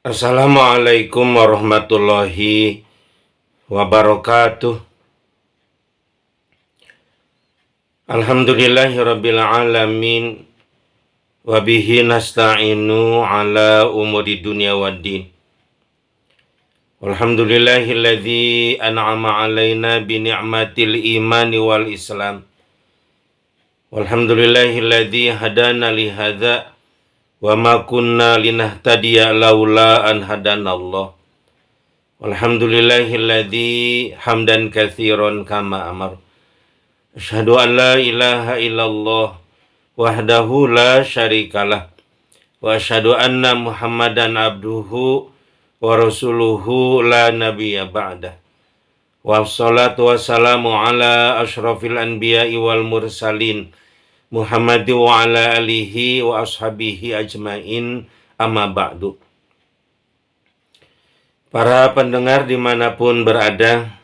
Assalamualaikum warahmatullahi wabarakatuh. Alhamdulillahirabbil alamin wa bihi nasta'inu ala umuri dunya waddin. Alhamdulillahilladzi an'ama alaina bi ni'matil imani wal islam. Walhamdulillahilladzi hadana li hadza wa ma kunna linahtadiya laula an hadanallah. Walhamdulillahilladzi hamdan katsiran kama amar. Asyhadu an la ilaha illallah wahdahu la syarikalah wa asyhadu anna Muhammadan abduhu wa rasuluhu la nabiyya ba'dah. Wassalatu wassalamu ala asyrafil anbiya'i wal mursalin Muhammad wa ala alihi wa ashabihi ajmain, amma ba'du. Para pendengar dimanapun berada,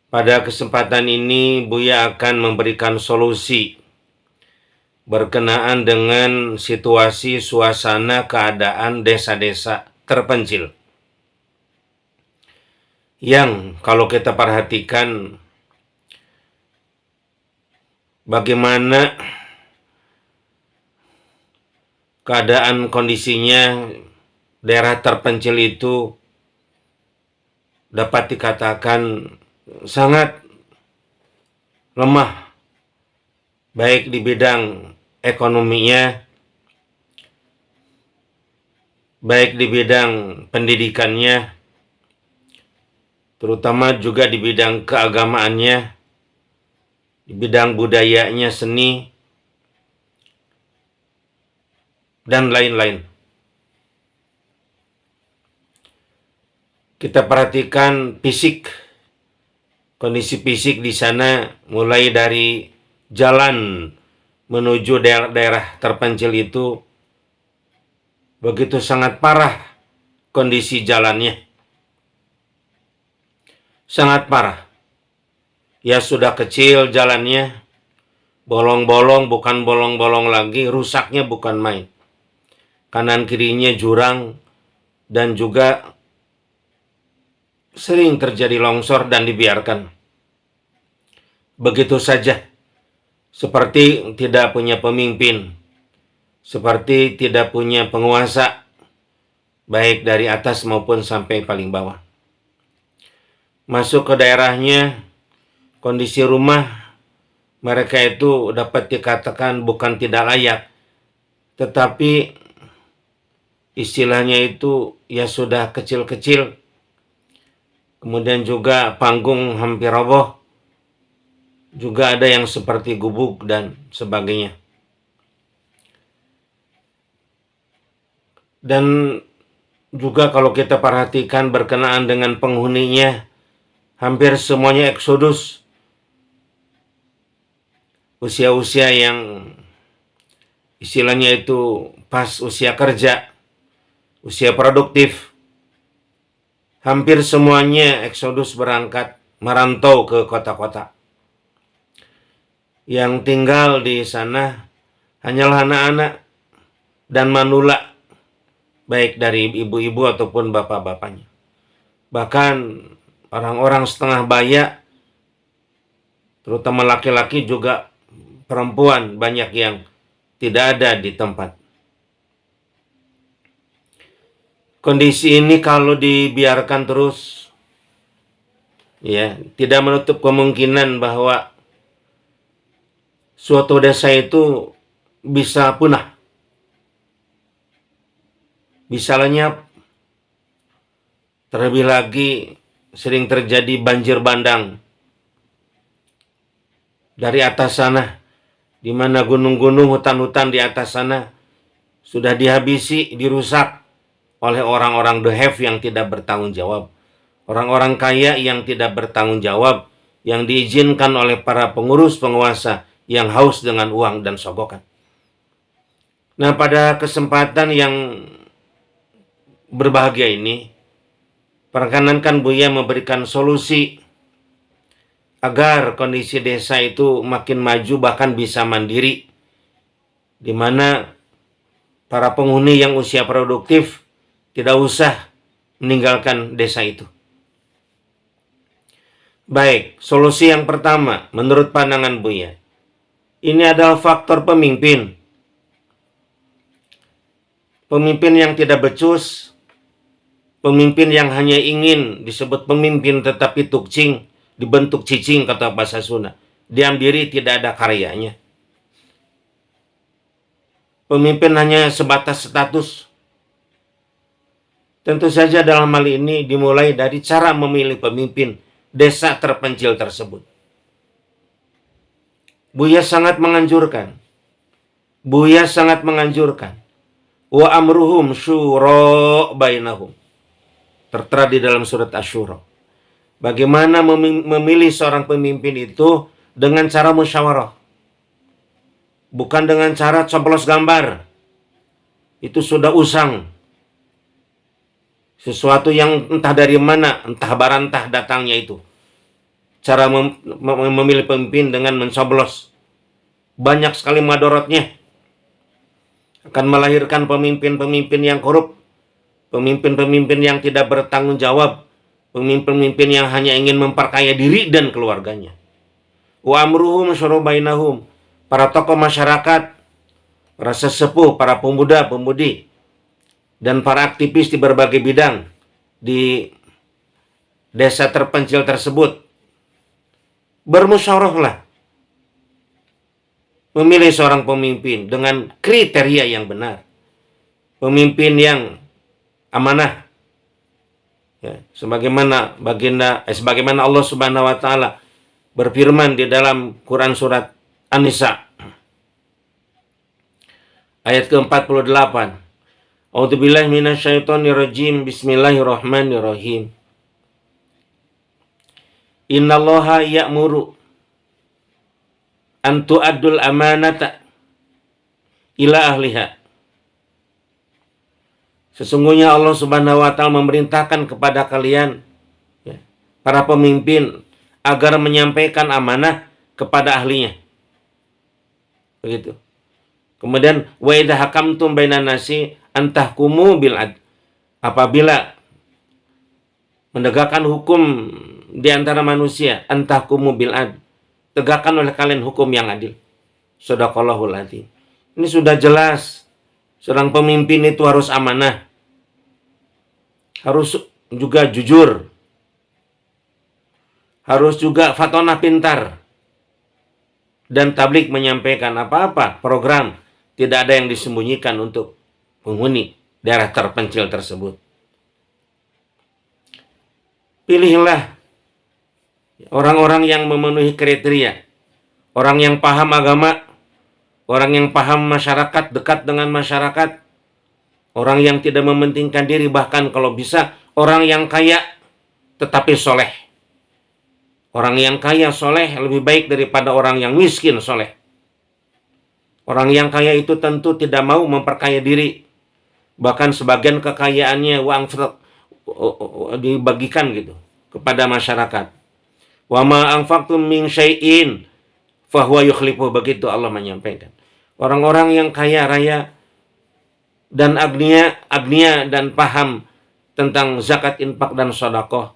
pada kesempatan ini Buya akan memberikan solusi berkenaan dengan situasi suasana keadaan desa-desa terpencil yang kalau kita perhatikan bagaimana keadaan kondisinya daerah terpencil itu dapat dikatakan sangat lemah, baik di bidang ekonominya, baik di bidang pendidikannya, terutama juga di bidang keagamaannya, di bidang budayanya, seni, dan lain-lain. Kita perhatikan fisik, kondisi fisik di sana, mulai dari jalan menuju daerah terpencil itu begitu sangat parah kondisi jalannya. Sangat parah. Ya sudah kecil jalannya, bolong-bolong, bukan bolong-bolong lagi, rusaknya bukan main. Kanan kirinya jurang dan juga sering terjadi longsor dan dibiarkan begitu saja, seperti tidak punya pemimpin, seperti tidak punya penguasa, baik dari atas maupun sampai paling bawah. Masuk ke daerahnya, kondisi rumah mereka itu dapat dikatakan bukan tidak layak, tetapi istilahnya itu ya sudah kecil-kecil. Kemudian juga panggung hampir roboh. Juga ada yang seperti gubuk dan sebagainya. Dan juga kalau kita perhatikan berkenaan dengan penghuninya, hampir semuanya eksodus. Usia-usia yang istilahnya itu pas usia kerja, usia produktif. Hampir semuanya eksodus berangkat merantau ke kota-kota. Yang tinggal di sana hanyalah anak-anak dan manula, baik dari ibu-ibu ataupun bapak-bapaknya. Bahkan orang-orang setengah baya, terutama laki-laki juga perempuan, banyak yang tidak ada di tempat. Kondisi ini kalau dibiarkan terus, ya, tidak menutup kemungkinan bahwa suatu desa itu bisa punah, bisa lenyap. Terlebih lagi sering terjadi banjir bandang dari atas sana, di mana gunung-gunung, hutan-hutan di atas sana sudah dihabisi, dirusak oleh orang-orang the have yang tidak bertanggung jawab. Orang-orang kaya yang tidak bertanggung jawab, yang diizinkan oleh para pengurus penguasa yang haus dengan uang dan sogokan. Nah, pada kesempatan yang berbahagia ini, perkenankan Buya memberikan solusi agar kondisi desa itu makin maju, bahkan bisa mandiri, di mana para penghuni yang usia produktif tidak usah meninggalkan desa itu. Baik, solusi yang pertama menurut pandangan Buya, ini adalah faktor pemimpin. Pemimpin yang tidak becus, pemimpin yang hanya ingin disebut pemimpin tetapi tukcing, dibentuk cicing kata bahasa Sunda. Diam diri, tidak ada karyanya. Pemimpin hanya sebatas status. Tentu saja dalam hal ini dimulai dari cara memilih pemimpin desa terpencil tersebut. Buya sangat menganjurkan. Wa amruhum syura bainahum. Tertera di dalam surat Asy-Syura. Bagaimana memilih seorang pemimpin itu dengan cara musyawarah. Bukan dengan cara coblos gambar. Itu sudah usang. Sesuatu yang entah dari mana, entah barantah datangnya itu. Cara memilih pemimpin dengan mencoblos. Banyak sekali madorotnya. Akan melahirkan pemimpin-pemimpin yang korup. Pemimpin-pemimpin yang tidak bertanggung jawab. Pemimpin-pemimpin yang hanya ingin memperkaya diri dan keluarganya. Wa amruhum syura bainahum. Para tokoh masyarakat, para sesepuh, para pemuda-pemudi, dan para aktivis di berbagai bidang di desa terpencil tersebut bermusyawarahlah memilih seorang pemimpin dengan kriteria yang benar, pemimpin yang amanah, ya, sebagaimana Allah Subhanahu wa taala berfirman di dalam Quran surat An-Nisa ayat ke-48. A'udzubillahi minasyaitonirrajim. Bismillahirrahmanirrahim. Innallaha ya'muru an tu'addul amanata ila ahliha. Sesungguhnya Allah Subhanahu wa taala memerintahkan kepada kalian, ya, para pemimpin, agar menyampaikan amanah kepada ahlinya. Begitu. Kemudian wa idza hakamtum bainan nasi antahkumu bil adl. Apabila menegakkan hukum di antara manusia, antahkumu bil adl, tegakkan oleh kalian hukum yang adil. Shadaqallahul adzim. Ini sudah jelas. Seorang pemimpin itu harus amanah. Harus juga jujur. Harus juga fatonah pintar. Dan tablik menyampaikan apa-apa program. Tidak ada yang disembunyikan untuk penghuni daerah terpencil tersebut. Pilihlah orang-orang yang memenuhi kriteria. Orang yang paham agama. Orang yang paham masyarakat, dekat dengan masyarakat. Orang yang tidak mementingkan diri, bahkan kalau bisa orang yang kaya tetapi soleh. Orang yang kaya soleh lebih baik daripada orang yang miskin soleh. Orang yang kaya itu tentu tidak mau memperkaya diri. Bahkan sebagian kekayaannya uang dibagikan gitu kepada masyarakat. Wa ma anfaqtum min syai'in fahuwa yukhlifu, begitu Allah menyampaikan. Orang-orang yang kaya raya dan agnia dan paham tentang zakat, infak, dan sedekah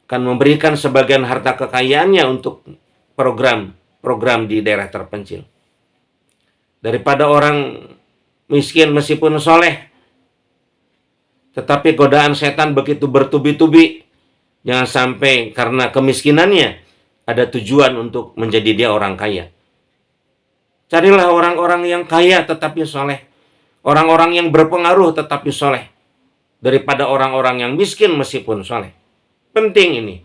akan memberikan sebagian harta kekayaannya untuk program di daerah terpencil. Daripada orang miskin meskipun soleh, tetapi godaan setan begitu bertubi-tubi, jangan sampai karena kemiskinannya ada tujuan untuk menjadi dia orang kaya. Carilah orang-orang yang kaya tetapi soleh. Orang-orang yang berpengaruh tetapi soleh. Daripada orang-orang yang miskin meskipun soleh. Penting ini.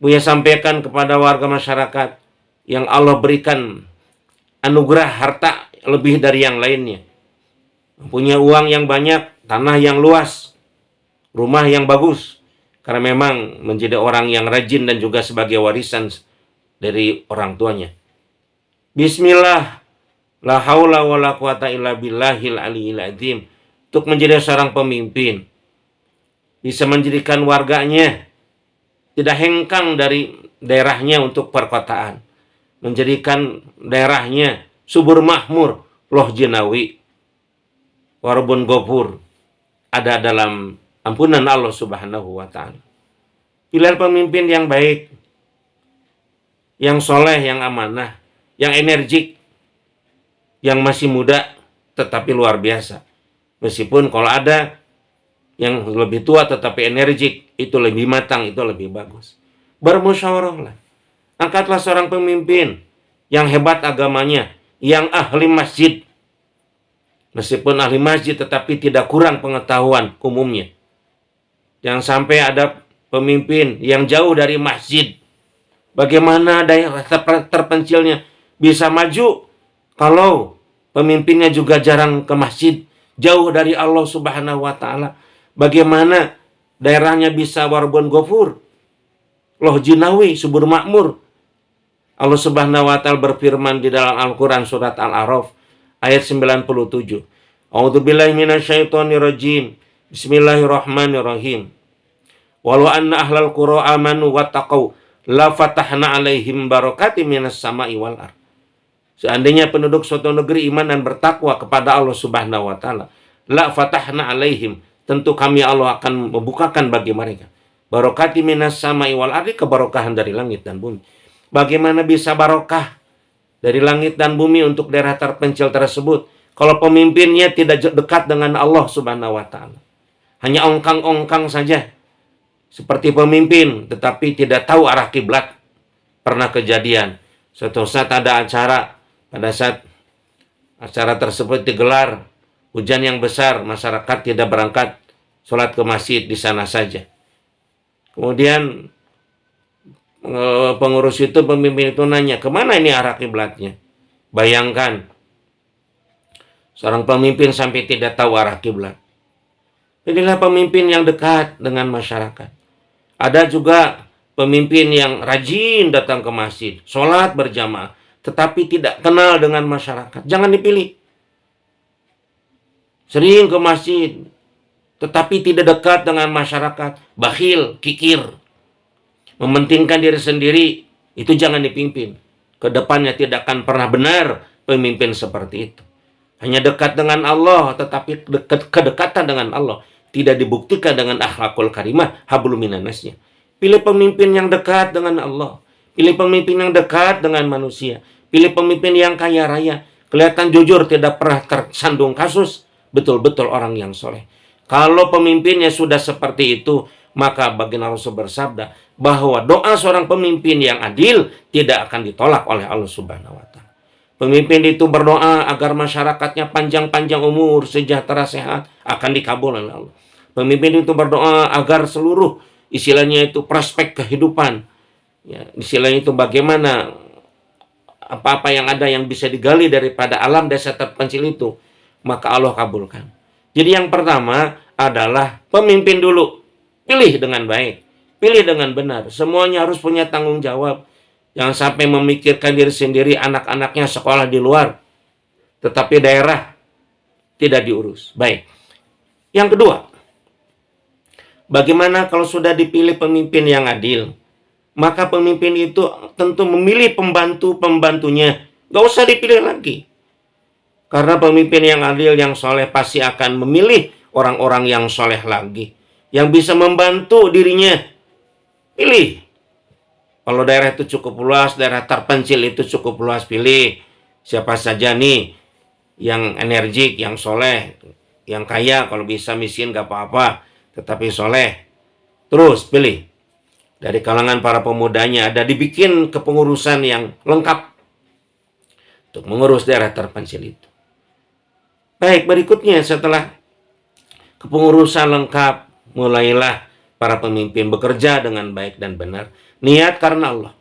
Buya sampaikan kepada warga masyarakat yang Allah berikan anugerah harta lebih dari yang lainnya. Punya uang yang banyak, tanah yang luas, rumah yang bagus. Karena memang menjadi orang yang rajin dan juga sebagai warisan dari orang tuanya. Bismillah, la haula wa la quwata illa billahil aliyil adzim. Untuk menjadi seorang pemimpin, bisa menjadikan warganya tidak hengkang dari daerahnya untuk perkotaan. Menjadikan daerahnya subur makmur, loh jinawi, warbun gopur. Ada dalam ampunan Allah Subhanahu wa Ta'ala. Pilihan pemimpin yang baik, yang soleh, yang amanah, yang energik, yang masih muda, tetapi luar biasa. Meskipun kalau ada yang lebih tua tetapi energik, itu lebih matang, itu lebih bagus. Bermusyawarahlah. Angkatlah seorang pemimpin yang hebat agamanya, yang ahli masjid. Meskipun ahli masjid tetapi tidak kurang pengetahuan umumnya. Jangan sampai ada pemimpin yang jauh dari masjid. Bagaimana daerah terpencilnya bisa maju kalau pemimpinnya juga jarang ke masjid, jauh dari Allah Subhanahu wa Ta'ala? Bagaimana daerahnya bisa warbun gofur, loh jinawi, subur makmur? Allah Subhanahu wa Ta'ala berfirman di dalam Al-Quran surat Al-A'raf ayat 97. A'udzubillahi minasyaitonirrajim. Bismillahirrahmanirrahim. Walau anna ahlal qura amanu wattaqau la fatahna alaihim barakatim minas sama'i wal ardh. Seandainya penduduk suatu negeri iman dan bertakwa kepada Allah Subhanahu wa Ta'ala, la fatahna alaihim, tentu kami Allah akan membukakan bagi mereka barakatim minas sama'i wal ardh, keberkahan dari langit dan bumi. Bagaimana bisa barokah dari langit dan bumi untuk daerah terpencil tersebut kalau pemimpinnya tidak dekat dengan Allah Subhanahu wa Ta'ala? Hanya ongkang-ongkang saja seperti pemimpin tetapi tidak tahu arah kiblat. Pernah kejadian suatu saat ada acara, pada saat acara tersebut digelar, hujan yang besar, masyarakat tidak berangkat sholat ke masjid, di sana saja. Kemudian pengurus itu, pemimpin itu nanya, kemana ini arah kiblatnya? Bayangkan, seorang pemimpin sampai tidak tahu arah kiblat. Inilah pemimpin yang dekat dengan masyarakat. Ada juga pemimpin yang rajin datang ke masjid, sholat berjamaah, tetapi tidak kenal dengan masyarakat. Jangan dipilih. Sering ke masjid, tetapi tidak dekat dengan masyarakat. Bakhil, kikir, mementingkan diri sendiri, itu jangan dipimpin. Kedepannya tidak akan pernah benar pemimpin seperti itu. Hanya dekat dengan Allah, tetapi kedekatan dengan Allah tidak dibuktikan dengan akhlakul karimah, hablum minannasnya. Pilih pemimpin yang dekat dengan Allah. Pilih pemimpin yang dekat dengan manusia. Pilih pemimpin yang kaya raya. Kelihatan jujur, tidak pernah tersandung kasus. Betul-betul orang yang soleh. Kalau pemimpinnya sudah seperti itu, maka baginda Rasul bersabda bahwa doa seorang pemimpin yang adil tidak akan ditolak oleh Allah Subhanahu wa Ta'ala. Pemimpin itu berdoa agar masyarakatnya panjang-panjang umur, sejahtera, sehat, akan dikabul oleh Allah. Pemimpin itu berdoa agar seluruh, istilahnya itu prospek kehidupan, ya, istilahnya itu bagaimana apa-apa yang ada yang bisa digali daripada alam desa terpencil itu, maka Allah kabulkan. Jadi yang pertama adalah pemimpin dulu. Pilih dengan baik, pilih dengan benar. Semuanya harus punya tanggung jawab. Jangan sampai memikirkan diri sendiri, anak-anaknya sekolah di luar, tetapi daerah tidak diurus. Baik. Yang kedua, bagaimana kalau sudah dipilih pemimpin yang adil? Maka pemimpin itu tentu memilih pembantu-pembantunya. Gak usah dipilih lagi. Karena pemimpin yang adil, yang soleh pasti akan memilih orang-orang yang soleh lagi, yang bisa membantu dirinya. Pilih. Kalau daerah itu cukup luas, daerah terpencil itu cukup luas, pilih siapa saja nih yang energik, yang soleh, yang kaya, kalau bisa miskin gak apa-apa, tetapi soleh. Terus pilih. Dari kalangan para pemudanya ada dibikin kepengurusan yang lengkap untuk mengurus daerah terpencil itu. Baik, berikutnya setelah kepengurusan lengkap, mulailah para pemimpin bekerja dengan baik dan benar. Niat karena Allah.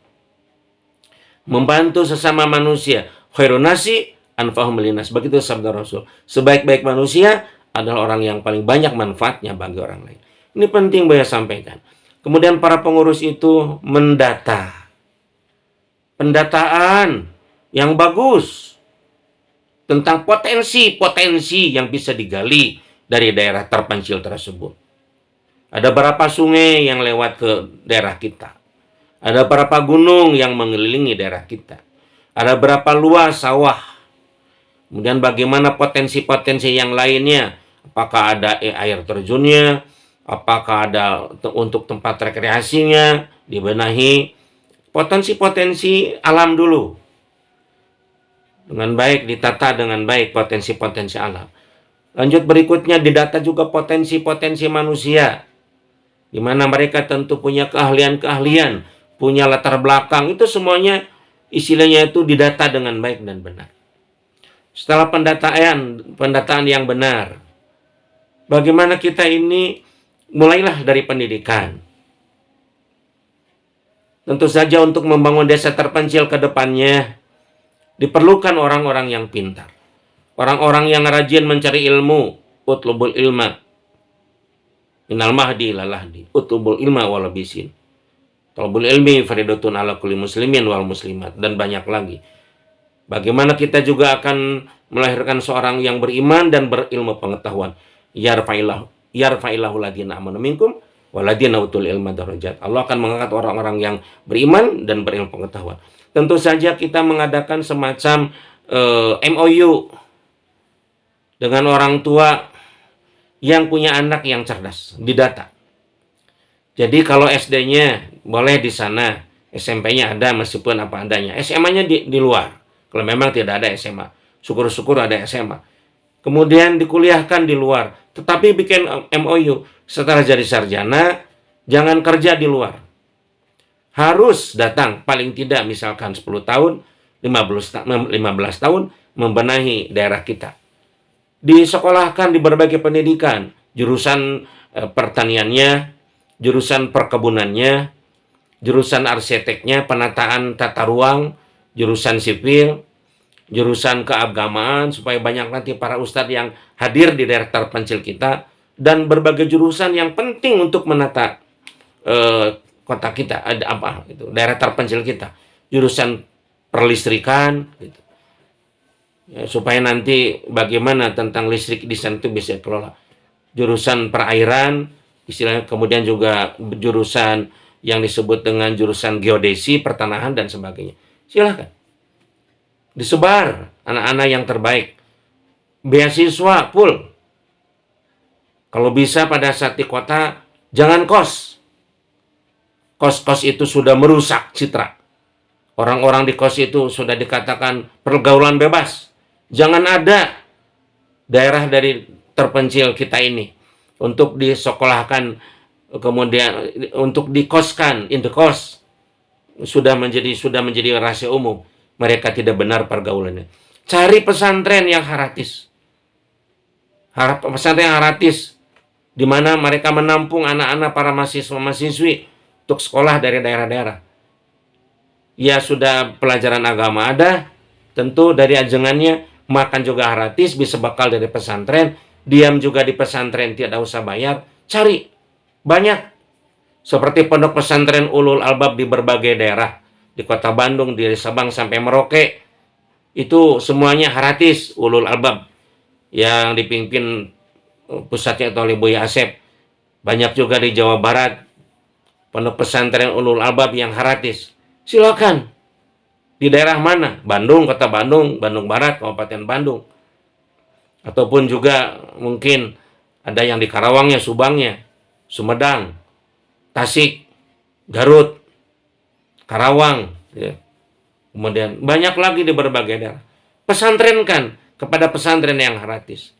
Membantu sesama manusia. Khairun nasi anfa'uhum linnas. Begitu sabda Rasul. Sebaik-baik manusia adalah orang yang paling banyak manfaatnya bagi orang lain. Ini penting saya sampaikan. Kemudian para pengurus itu mendata. Pendataan yang bagus tentang potensi-potensi yang bisa digali dari daerah terpencil tersebut. Ada berapa sungai yang lewat ke daerah kita? Ada berapa gunung yang mengelilingi daerah kita? Ada berapa luas sawah? Kemudian bagaimana potensi-potensi yang lainnya? Apakah ada air terjunnya? apakah ada untuk tempat rekreasinya, dibenahi, potensi-potensi alam dulu. Dengan baik, ditata dengan baik potensi-potensi alam. Lanjut berikutnya, didata juga potensi-potensi manusia, di mana mereka tentu punya keahlian-keahlian, punya latar belakang, itu semuanya istilahnya itu didata dengan baik dan benar. Setelah pendataan yang benar, bagaimana kita ini mulailah dari pendidikan. Tentu saja untuk membangun desa terpencil ke depannya, diperlukan orang-orang yang pintar. Orang-orang yang rajin mencari ilmu. Utlubul ilma minal mahdi ilal lahdi. Utlubul ilma walabisin. Talabul ilmi faridatun ala kulli muslimin wal muslimat. Dan banyak lagi. Bagaimana kita juga akan melahirkan seorang yang beriman dan berilmu pengetahuan. Yarfa'illahu ladina amanu minkum waladina utul ilma darajat. Allah akan mengangkat orang-orang yang beriman dan berilmu pengetahuan. Tentu saja kita mengadakan semacam MOU dengan orang tua yang punya anak yang cerdas, didata. Jadi kalau SD-nya boleh di sana, SMP-nya ada meskipun apa adanya, SMA-nya di luar. Kalau memang tidak ada SMA, syukur-syukur ada SMA. Kemudian dikuliahkan di luar, tetapi bikin MOU setelah jadi sarjana, jangan kerja di luar. Harus datang paling tidak misalkan 10 tahun, 15 tahun membenahi daerah kita. Disekolahkan di berbagai pendidikan, jurusan pertaniannya, jurusan perkebunannya, jurusan arsiteknya, penataan tata ruang, jurusan sipil, jurusan keagamaan, supaya banyak nanti para ustadz yang hadir di daerah terpencil kita, dan berbagai jurusan yang penting untuk menata kota kita, ada apa itu, daerah terpencil kita, jurusan perlistrikan gitu. Ya, supaya nanti bagaimana tentang listrik di sana itu bisa dikelola. Jurusan perairan, istilahnya, kemudian juga jurusan yang disebut dengan jurusan geodesi, pertanahan dan sebagainya. Silahkan disebar anak-anak yang terbaik, beasiswa full. Kalau bisa pada saat di kota jangan kos. Kos-kos itu sudah merusak citra. Orang-orang di kos itu sudah dikatakan pergaulan bebas. Jangan ada daerah dari terpencil kita ini untuk disekolahkan, kemudian untuk dikoskan, indekos sudah menjadi rahasia umum. Mereka tidak benar pergaulannya. Cari pesantren yang haratis. Pesantren yang haratis, di mana mereka menampung anak-anak para mahasiswa-mahasiswi untuk sekolah dari daerah-daerah. Ya sudah pelajaran agama ada, tentu dari ajengannya, makan juga gratis, bisa bakal dari pesantren, diam juga di pesantren, tidak usah bayar, cari. Banyak. Seperti pondok pesantren Ulul Albab di berbagai daerah. Di kota Bandung, dari Sabang sampai Merauke. Itu semuanya gratis, Ulul Albab. Yang dipimpin pusatnya oleh Buya Asep. Banyak juga di Jawa Barat, pondok pesantren Ulul Albab yang gratis. Silakan. Di daerah mana? Bandung, kota Bandung, Bandung Barat, Kabupaten Bandung. Ataupun juga mungkin ada yang di Karawangnya, Subangnya, Sumedang, Tasik, Garut, Karawang. Ya. Kemudian banyak lagi di berbagai daerah. Pesantrenkan kepada pesantren yang gratis.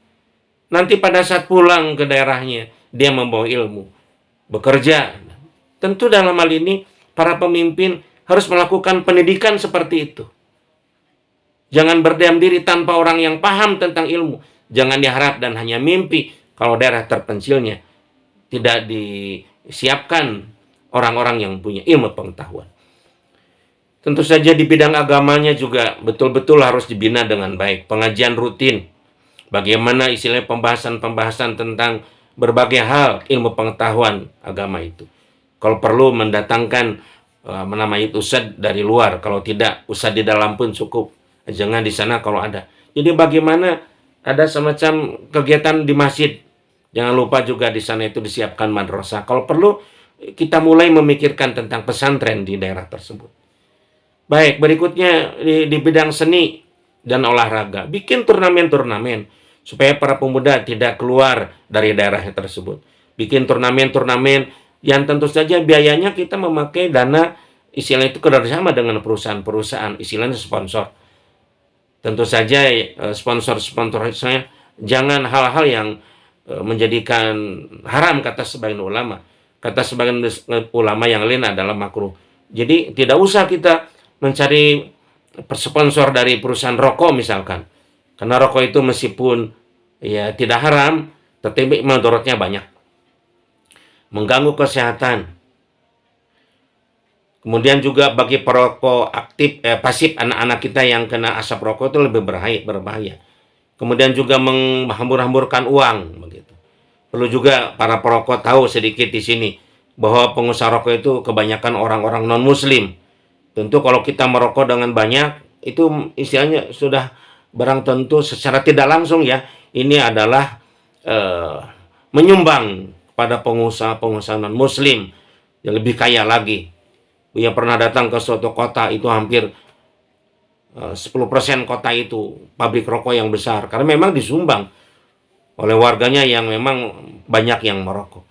Nanti pada saat pulang ke daerahnya, dia membawa ilmu, bekerja. Tentu dalam hal ini, para pemimpin harus melakukan pendidikan seperti itu. Jangan berdiam diri tanpa orang yang paham tentang ilmu. Jangan diharap dan hanya mimpi kalau daerah terpencilnya tidak disiapkan orang-orang yang punya ilmu pengetahuan. Tentu saja di bidang agamanya juga betul-betul harus dibina dengan baik. Pengajian rutin. Bagaimana istilahnya pembahasan-pembahasan tentang berbagai hal ilmu pengetahuan agama itu. Kalau perlu mendatangkan menamai ustadz dari luar, kalau tidak ustadz di dalam pun cukup, jangan di sana kalau ada. Jadi bagaimana ada semacam kegiatan di masjid, jangan lupa juga di sana itu disiapkan madrasah. Kalau perlu kita mulai memikirkan tentang pesantren di daerah tersebut. Baik, berikutnya di bidang seni dan olahraga, bikin turnamen-turnamen supaya para pemuda tidak keluar dari daerah tersebut. bikin turnamen-turnamen yang tentu saja biayanya kita memakai dana istilahnya itu kerjasama dengan perusahaan-perusahaan, istilahnya sponsor. Tentu saja sponsor-sponsor saya jangan hal-hal yang menjadikan haram kata sebagian ulama. Kata sebagian ulama yang lain adalah makruh. Jadi tidak usah kita mencari sponsor dari perusahaan rokok misalkan. Karena rokok itu meskipun ya tidak haram, tetapi mudaratnya banyak. Mengganggu kesehatan. Kemudian juga bagi perokok aktif pasif anak-anak kita yang kena asap rokok itu lebih berbahaya. Kemudian juga menghambur-hamburkan uang begitu. Perlu juga para perokok tahu sedikit di sini bahwa pengusaha rokok itu kebanyakan orang-orang non-muslim. Tentu kalau kita merokok dengan banyak itu istilahnya sudah barang tentu secara tidak langsung ya ini adalah menyumbang pada pengusaha-pengusaha non-muslim yang lebih kaya lagi. Yang pernah datang ke suatu kota itu hampir 10% kota itu pabrik rokok yang besar karena memang disumbang oleh warganya yang memang banyak yang merokok.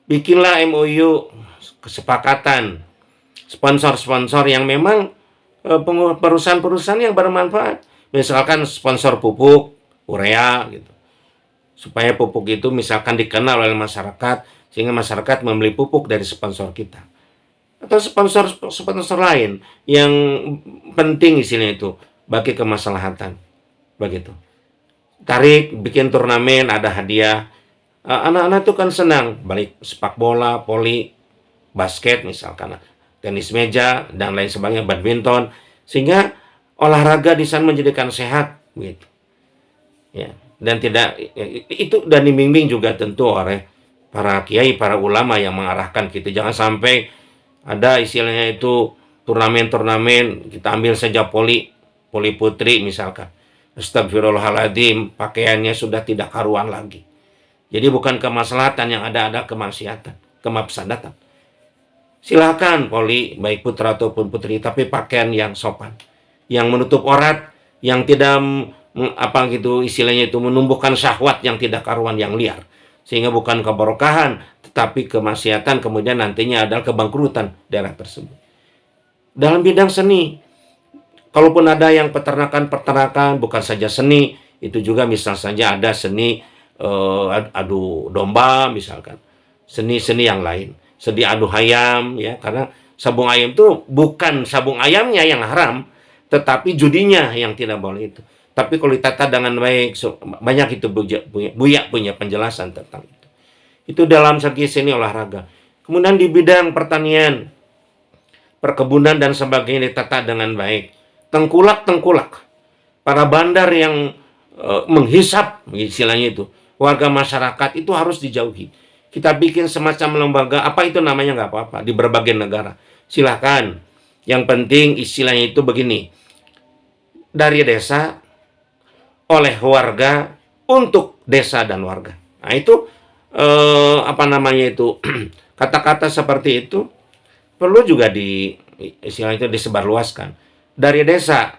Bikinlah MOU kesepakatan sponsor-sponsor yang memang perusahaan-perusahaan yang bermanfaat, misalkan sponsor pupuk urea gitu, supaya pupuk itu misalkan dikenal oleh masyarakat sehingga masyarakat membeli pupuk dari sponsor kita atau sponsor lain yang penting isinya itu bagi kemaslahatan begitu. Bikin turnamen, ada hadiah. Anak-anak itu kan senang balik sepak bola, voli, basket misalkan, tenis meja dan lain sebagainya, badminton, sehingga olahraga di sana menjadikan sehat gitu. Ya, dan tidak itu dan dibimbing juga tentu oleh para kiai, para ulama yang mengarahkan kita. Jangan sampai ada istilahnya itu turnamen-turnamen, kita ambil saja voli putri misalkan. Astagfirullahaladzim, pakaiannya sudah tidak karuan lagi. Jadi bukan kemaslahatan yang ada kemaksiatan, kemafsadatan. Silakan voli baik putra ataupun putri, tapi pakaian yang sopan, yang menutup aurat, yang tidak istilahnya itu menumbuhkan syahwat yang tidak karuan, yang liar, sehingga bukan keberkahan tetapi kemaksiatan, kemudian nantinya adalah kebangkrutan daerah tersebut. Dalam bidang seni, kalaupun ada yang peternakan bukan saja seni, itu juga misal saja ada seni adu domba misalkan, seni-seni yang lain, seni adu ayam ya, karena sabung ayam itu bukan sabung ayamnya yang haram, tetapi judinya yang tidak boleh itu. Tapi kalau ditata dengan baik, banyak itu Buya punya penjelasan tentang itu. Itu dalam segi seni olahraga. Kemudian di bidang pertanian, perkebunan dan sebagainya ditata dengan baik. Tengkulak, para bandar yang menghisap istilahnya itu, warga masyarakat itu harus dijauhi. Kita bikin semacam lembaga, apa itu namanya nggak apa-apa, di berbagai negara. Silahkan. Yang penting istilahnya itu begini, dari desa, oleh warga, untuk desa dan warga. Nah itu kata-kata seperti itu perlu juga istilahnya itu disebarluaskan. Dari desa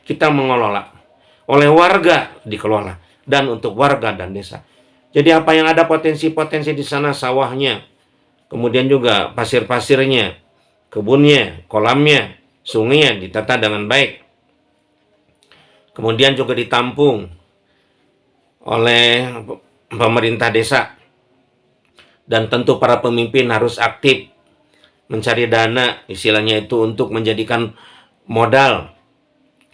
kita mengelola, oleh warga dikelola, dan untuk warga dan desa. Jadi apa yang ada potensi-potensi di sana, sawahnya, kemudian juga pasir-pasirnya, kebunnya, kolamnya, sungainya ditata dengan baik. Kemudian juga ditampung oleh pemerintah desa. Dan tentu para pemimpin harus aktif mencari dana, istilahnya itu untuk menjadikan modal.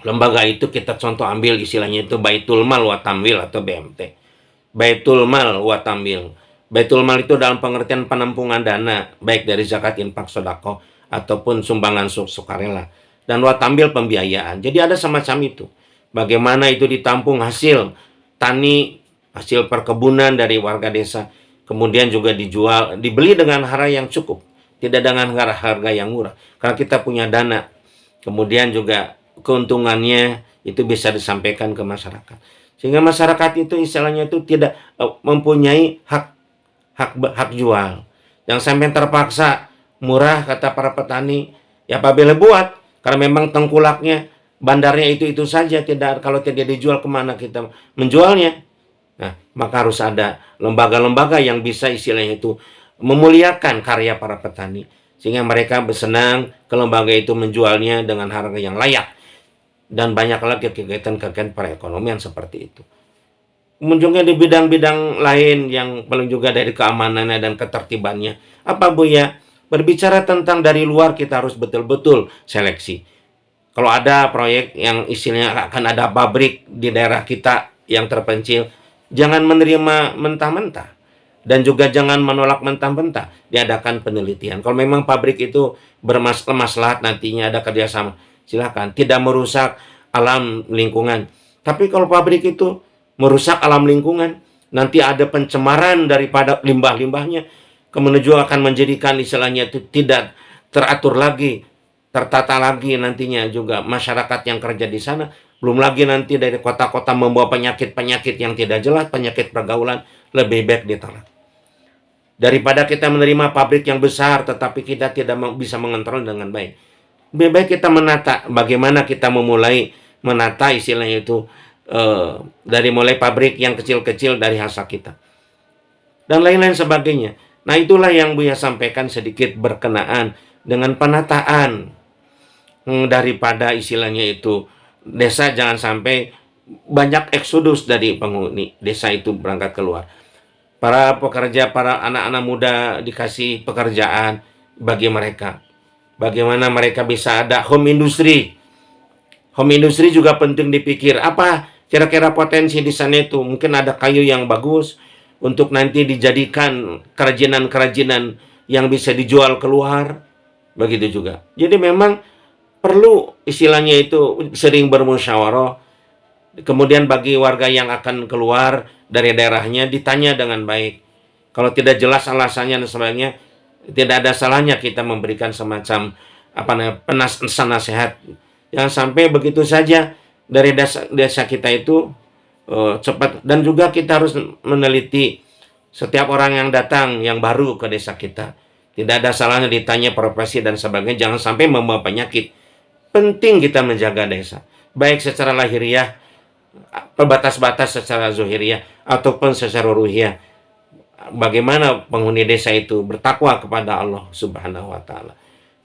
Lembaga itu kita contoh ambil istilahnya itu Baitul Mal wa Tamwil atau BMT. Baitul Mal wa Tamwil. Baitul Mal itu dalam pengertian penampungan dana, baik dari zakat, infak, sedekah ataupun sumbangan sukarela. Dan wa Tamwil pembiayaan. Jadi ada semacam itu. Bagaimana itu ditampung hasil tani, hasil perkebunan dari warga desa, kemudian juga dibeli dengan harga yang cukup, tidak dengan harga yang murah, karena kita punya dana. Kemudian juga keuntungannya itu bisa disampaikan ke masyarakat, sehingga masyarakat itu istilahnya itu tidak mempunyai hak jual. Yang sampai terpaksa murah kata para petani, ya apabila buat, karena memang tengkulaknya bandarnya itu saja, tidak, kalau tidak dijual kemana kita menjualnya? Nah, maka harus ada lembaga-lembaga yang bisa istilahnya itu memuliakan karya para petani, sehingga mereka bersenang ke lembaga itu menjualnya dengan harga yang layak. Dan banyak lagi kegiatan-kegiatan perekonomian seperti itu. Munculnya di bidang-bidang lain yang paling juga dari keamanannya dan ketertibannya. Apa Bu ya? Berbicara tentang dari luar, kita harus betul-betul seleksi. Kalau ada proyek yang istilahnya akan ada pabrik di daerah kita yang terpencil, jangan menerima mentah-mentah. Dan juga jangan menolak mentah-mentah. Diadakan penelitian. Kalau memang pabrik itu bermaslahat nantinya ada kerjasama, silakan. Tidak merusak alam lingkungan. Tapi kalau pabrik itu merusak alam lingkungan, nanti ada pencemaran daripada limbah-limbahnya, kemudian juga akan menjadikan istilahnya itu tidak teratur lagi, tertata lagi nantinya juga masyarakat yang kerja di sana. Belum lagi nanti dari kota-kota membawa penyakit-penyakit yang tidak jelas, penyakit pergaulan, lebih baik ditolak. Daripada kita menerima pabrik yang besar tetapi kita tidak bisa mengontrol dengan baik. Lebih baik kita menata, bagaimana kita memulai menata istilahnya itu dari mulai pabrik yang kecil-kecil dari hasil kita. Dan lain-lain sebagainya. Nah, itulah yang Buya sampaikan sedikit berkenaan dengan penataan daripada istilahnya itu desa, jangan sampai banyak eksodus dari penghuni desa itu berangkat keluar. Para pekerja, para anak-anak muda dikasih pekerjaan bagi mereka. Bagaimana mereka bisa ada home industry. Home industry juga penting dipikir. Apa kira-kira potensi di sana itu? Mungkin ada kayu yang bagus untuk nanti dijadikan kerajinan-kerajinan yang bisa dijual keluar. Begitu juga. Jadi memang perlu istilahnya itu sering bermusyawarah. Kemudian bagi warga yang akan keluar dari daerahnya ditanya dengan baik. Kalau tidak jelas alasannya dan sebagainya, tidak ada salahnya kita memberikan semacam penasehat nasihat. Jangan sampai begitu saja dari desa kita itu cepat. Dan juga kita harus meneliti setiap orang yang datang yang baru ke desa kita. Tidak ada salahnya ditanya profesi dan sebagainya. Jangan sampai membawa penyakit. Penting kita menjaga desa, baik secara lahiriah, batas-batas secara zuhiriyah, ataupun secara ruhiyah. Bagaimana penghuni desa itu bertakwa kepada Allah Subhanahu wa Ta'ala.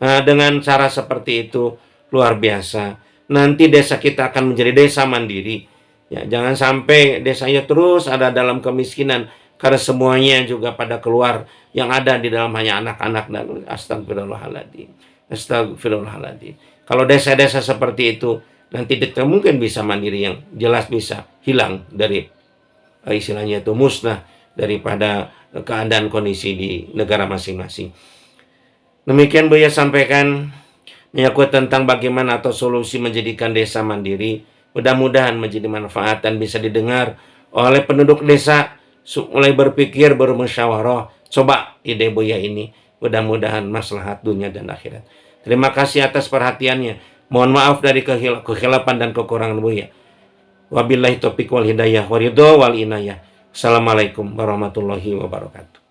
Nah, dengan cara seperti itu luar biasa, nanti desa kita akan menjadi desa mandiri. Ya, jangan sampai desanya terus ada dalam kemiskinan karena semuanya juga pada keluar, yang ada di dalam hanya anak-anak dan astagfirullahaladzim. Astagfirullahaladzim. Kalau desa-desa seperti itu, nanti kita mungkin bisa mandiri, yang jelas bisa hilang dari istilahnya itu musnah daripada keadaan kondisi di negara masing-masing. Demikian Buya sampaikan menyangkut tentang bagaimana atau solusi menjadikan desa mandiri. Mudah-mudahan menjadi manfaat dan bisa didengar oleh penduduk desa, mulai berpikir, bermusyawarah. Coba ide Buya ini, mudah-mudahan maslahat dunia dan akhirat. Terima kasih atas perhatiannya. Mohon maaf dari kekhilafan dan kekurangan Buya. Wabillahi taufiq wal hidayah wa ridho wal inayah. Assalamualaikum warahmatullahi wabarakatuh.